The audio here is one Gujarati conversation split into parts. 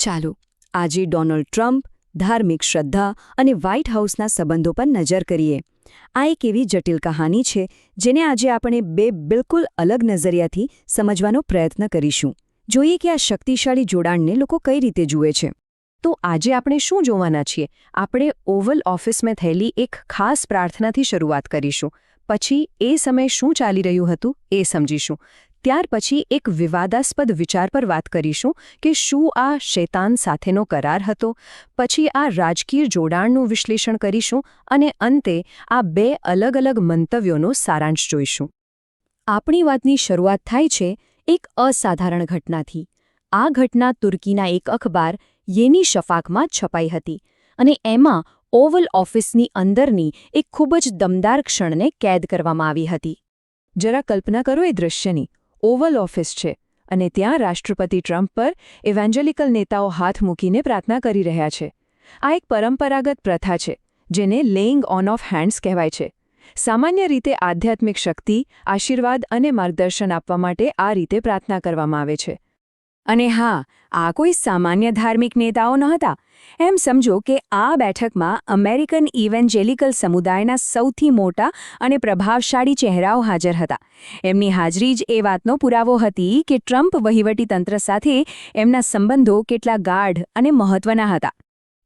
ચાલો આજે ડોનાલ્ડ ટ્રમ્પ, ધાર્મિક શ્રદ્ધા અને વ્હાઇટ હાઉસના સંબંધો પર નજર કરીએ. આ એક એવી જટિલ કહાની છે જેને આજે આપણે બે બિલકુલ અલગ નજરિયાથી સમજવાનો પ્રયત્ન કરીશું. જોઈએ કે આ શક્તિશાળી જોડાણને લોકો કઈ રીતે જુએ છે. તો આજે આપણે શું જોવાના છીએ? આપણે ઓવલ ઓફિસમાં થયેલી એક ખાસ પ્રાર્થનાથી શરૂઆત કરીશું. પછી એ સમયે શું ચાલી રહ્યું હતું એ સમજીશું. ત્યાર પછી એક વિવાદાસ્પદ વિચાર પર વાત કરીશું કે શું આ શૈતાન સાથેનો કરાર હતો. પછી આ રાજકીય જોડાણનું વિશ્લેષણ કરીશું અને અંતે આ બે અલગ અલગ મંતવ્યોનો સારાંશ જોઈશું. આપણી વાતની શરૂઆત થાય છે એક અસાધારણ ઘટનાથી. આ ઘટના તુર્કીના એક અખબાર યેની શફાકમાં છપાઈ હતી અને એમાં ઓવલ ઓફિસની અંદરની એક ખૂબ જ દમદાર ક્ષણને કેદ કરવામાં આવી હતી. જરા કલ્પના કરો એ દૃશ્યની. ઓવલ ઓફિસ છે અને ત્યાં રાષ્ટ્રપતિ ટ્રમ્પ પર ઇવેન્જેલિકલ નેતાઓ હાથ મૂકીને પ્રાર્થના કરી રહ્યા છે. આ એક પરંપરાગત પ્રથા છે જેને લેઇંગ ઓન ઓફ હેન્ડ્સ કહેવાય છે. સામાન્ય રીતે આધ્યાત્મિક શક્તિ, આશીર્વાદ અને માર્ગદર્શન આપવા માટે આ રીતે પ્રાર્થના કરવામાં આવે છે. અને હા, આ કોઈ સામાન્ય ધાર્મિક નેતાઓ નહોતા. એમ સમજો કે આ બેઠકમાં અમેરિકન ઇવેન્જેલિકલ સમુદાયના સૌથી મોટા અને પ્રભાવશાળી ચહેરાઓ હાજર હતા. એમની હાજરી જ એ વાતનો પુરાવો હતી કે ટ્રમ્પ વહીવટીતંત્ર સાથે એમના સંબંધો કેટલા ગાઢ અને મહત્વના હતા.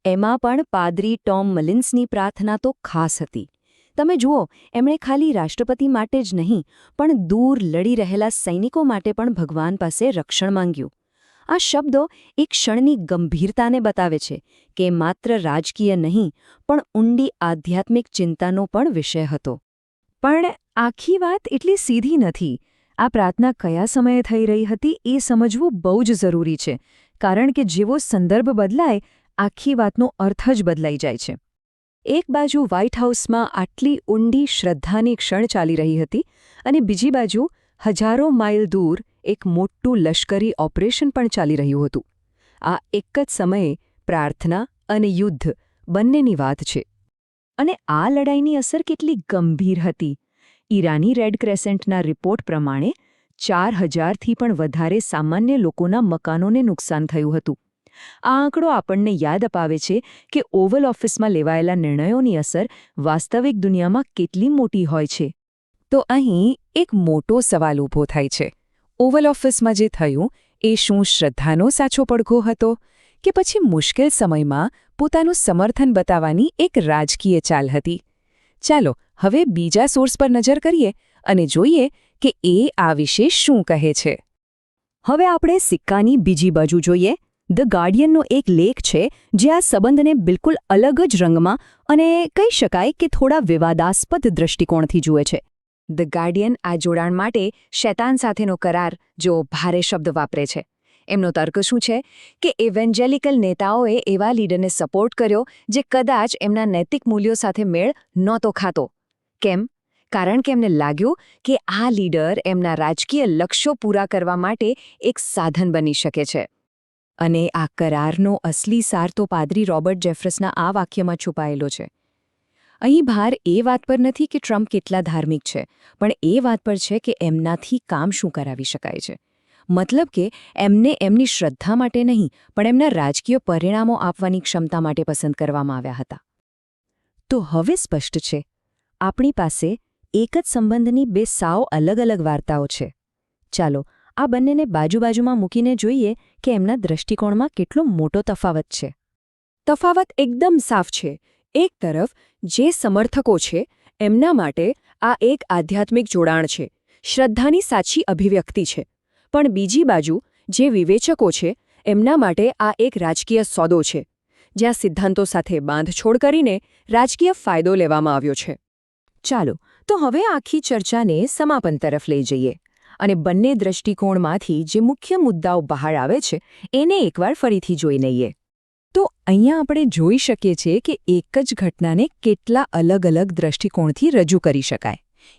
એમાં પણ પાદરી ટોમ મલિન્સની પ્રાર્થના તો ખાસ હતી. તમે જુઓ, એમણે ખાલી રાષ્ટ્રપતિ માટે જ નહીં પણ દૂર લડી રહેલા સૈનિકો માટે પણ ભગવાન પાસે રક્ષણ માંગ્યું. આ શબ્દો એક ક્ષણની ગંભીરતાને બતાવે છે કે માત્ર રાજકીય નહીં પણ ઊંડી આધ્યાત્મિક ચિંતાનો પણ વિષય હતો. પણ આખી વાત એટલી સીધી નથી. આ પ્રાર્થના કયા સમયે થઈ રહી હતી એ સમજવું બહુ જ જરૂરી છે, કારણ કે જેવો સંદર્ભ બદલાય આખી વાતનો અર્થ જ બદલાઈ જાય છે. એક બાજુ વ્હાઇટ હાઉસમાં આટલી ઊંડી શ્રદ્ધાની ક્ષણ ચાલી રહી હતી અને બીજી બાજુ હજારો માઇલ દૂર એક મોટું લશ્કરી ઓપરેશન પણ ચાલી રહ્યું હતું. આ એક જ સમયે પ્રાર્થના અને યુદ્ધ બંનેની વાત છે. અને આ લડાઈની અસર કેટલી ગંભીર હતી. ઈરાની રેડ ક્રેસેન્ટના રિપોર્ટ પ્રમાણે 4000થી પણ વધારે સામાન્ય લોકોના મકાનોને નુકસાન થયું હતું. આ આંકડો આપણને યાદ અપાવે છે કે ઓવલ ઓફિસમાં લેવાયેલા નિર્ણયોની અસર વાસ્તવિક દુનિયામાં કેટલી મોટી હોય છે. તો અહીં એક મોટો સવાલ ઊભો થાય છે. ઓવલ ઓફિસમાં જે થયું એ શું શ્રદ્ધાનો સાચો પડઘો હતો કે પછી મુશ્કેલ સમયમાં પોતાનું સમર્થન બતાવવાની એક રાજકીય ચાલ હતી? ચાલો હવે બીજા સોર્સ પર નજર કરીએ અને જોઈએ કે એ આ વિશે શું કહે છે. હવે આપણે સિક્કાની બીજી બાજુ જોઈએ. ધ ગાર્ડિયનનો એક લેખ છે જે આ સંબંધને બિલકુલ અલગ જ રંગમાં અને કહી શકાય કે થોડા વિવાદાસ્પદ દૃષ્ટિકોણથી જુએ છે. ધ ગાર્ડિયન આ જોડાણ માટે શૈતાન સાથેનો કરાર જો ભારે શબ્દ વાપરે છે. એમનો તર્ક શું છે કે ઇવેન્જેલિકલ નેતાઓએ એવા લીડરને સપોર્ટ કર્યો જે કદાચ એમના નૈતિક મૂલ્યો સાથે મેળ નહોતો ખાતો. કેમ? કારણ કે એમને લાગ્યું કે આ લીડર એમના રાજકીય લક્ષ્યો પૂરા કરવા માટે એક સાધન બની શકે છે. અને આ કરારનો અસલી સાર તો પાદરી રોબર્ટ જેફરસના આ વાક્યમાં છુપાયેલો છે. અહીં ભાર એ વાત પર નથી કે ટ્રમ્પ કેટલા ધાર્મિક છે, પણ એ વાત પર છે કે એમનાથી કામ શું કરાવી શકાય છે. મતલબ કે એમને એમની શ્રદ્ધા માટે નહીં પણ એમના રાજકીય પરિણામો આપવાની ક્ષમતા માટે પસંદ કરવામાં આવ્યા હતા. તો હવે સ્પષ્ટ છે, આપણી પાસે એક જ સંબંધની બે સાવ અલગ અલગ વાર્તાઓ છે. ચાલો આ બંનેને બાજુ-બાજુમાં મૂકીને જોઈએ કે એમના દૃષ્ટિકોણમાં કેટલો મોટો તફાવત છે. તફાવત એકદમ સાફ છે. એક તરફ જે સમર્થકો છે એમના માટે આ એક આધ્યાત્મિક જોડાણ છે, શ્રદ્ધાની સાચી અભિવ્યક્તિ છે. પણ બીજી બાજુ જે વિવેચકો છે એમના માટે આ એક રાજકીય સોદો છે, જ્યાં સિદ્ધાંતો સાથે બાંધછોડ કરીને રાજકીય ફાયદો લેવામાં આવ્યો છે. ચાલો તો હવે આખી ચર્ચાને સમાપન તરફ લઈ જઈએ અને બંને દૃષ્ટિકોણમાંથી જે મુખ્ય મુદ્દાઓ બહાર આવે છે એને એકવાર ફરીથી જોઈ લઈએ. તો અહીંયા આપણે જોઈ શકીએ છીએ કે એક જ ઘટનાને કેટલા અલગ અલગ દૃષ્ટિકોણથી રજૂ કરી શકાય.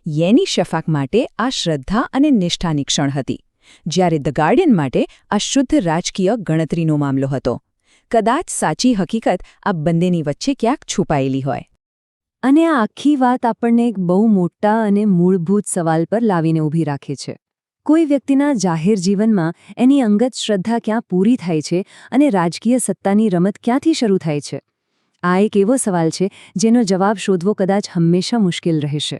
યેની શફાક માટે આ શ્રદ્ધા અને નિષ્ઠાની ક્ષણ હતી, જ્યારે ધ ગાર્ડિયન માટે આ શુદ્ધ રાજકીય ગણતરીનો મામલો હતો. કદાચ સાચી હકીકત આ બંનેની વચ્ચે ક્યાંક છુપાયેલી હોય. અને આ આખી વાત આપણને એક બહુ મોટા અને મૂળભૂત સવાલ પર લાવીને ઊભી રાખે છે. કોઈ વ્યક્તિના જાહેર જીવનમાં એની અંગત શ્રદ્ધા ક્યાં પૂરી થાય છે અને રાજકીય સત્તાની રમત ક્યાંથી શરૂ થાય છે? આ એક એવો સવાલ છે જેનો જવાબ શોધવો કદાચ હંમેશા મુશ્કેલ રહેશે.